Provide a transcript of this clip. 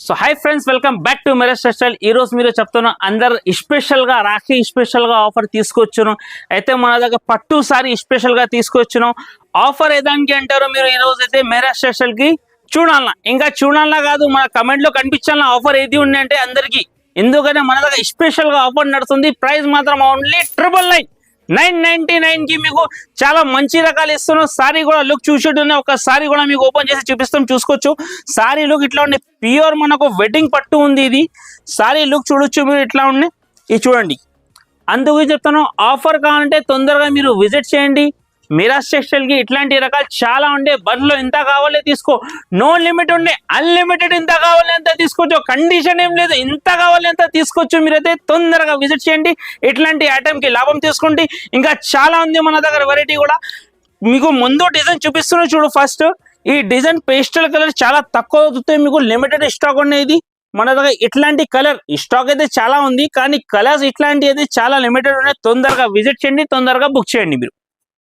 So hi friends, welcome back to మెరస్ textile. ఈ రోజు మీరు చెప్తున్నా అందరు స్పెషల్ గా రాఖీ స్పెషల్ గా ఆఫర్ తీసుకొచ్చును. అయితే మన దగ్గర పట్టు సారీ స్పెషల్ గా తీసుకొచ్చును. ఆఫర్ ఏదానికి అంటారో మీరు ఈ రోజు అయితే మెరస్ టెక్స్టైల్ కి చూడాలన్నా, ఇంకా చూడాలన్నా కాదు మన కమెంట్ లో కనిపించాలన్నా ఆఫర్ ఏది ఉంది అంటే అందరికి. ఎందుకంటే మన దగ్గర స్పెషల్ గా ఆఫర్ నడుస్తుంది. ప్రైస్ మాత్రం ఓన్లీ 999 కి మీకు చాలా మంచి రకాలు ఇస్తున్నాం. సారీ కూడా లుక్ చూసేటనే ఒక సారీ కూడా మీకు ఓపెన్ చేసి చూపిస్తాం, చూసుకోవచ్చు. సారీ లుక్ ఇట్లా ఉండే ప్యూర్ మనకు వెడ్డింగ్ పట్టు ఉంది. ఇది సారీ లుక్ చూడొచ్చు మీరు, ఇట్లా ఉండే ఇది చూడండి. అందుకు చెప్తాను, ఆఫర్ కావాలంటే తొందరగా మీరు విజిట్ చేయండి మెరస్ టెక్స్టైల్ కి. ఇట్లాంటి రకాలు చాలా ఉండే. బర్లో ఎంత కావాలో తీసుకో, నో లిమిట్ ఉండే, అన్లిమిటెడ్ ఎంత కావాలి ఎంత తీసుకోవచ్చు, కండిషన్ ఏం లేదు, ఎంత కావాలి ఎంత తీసుకోవచ్చు. మీరైతే తొందరగా విజిట్ చేయండి, ఇట్లాంటి ఐటమ్ కి లాభం తీసుకోండి. ఇంకా చాలా ఉంది మన దగ్గర వెరైటీ కూడా. మీకు ముందు డిజైన్ చూపిస్తున్నా చూడు. ఫస్ట్ ఈ డిజైన్ పేస్టల్ కలర్ చాలా తక్కువ అవుతుంది, మీకు లిమిటెడ్ స్టాక్ ఉండేది మన దగ్గర. ఇట్లాంటి కలర్ స్టాక్ అయితే చాలా ఉంది, కానీ కలర్స్ ఇట్లాంటి అయితే చాలా లిమిటెడ్ ఉన్నాయి. తొందరగా విజిట్ చేయండి, తొందరగా బుక్ చేయండి మీరు.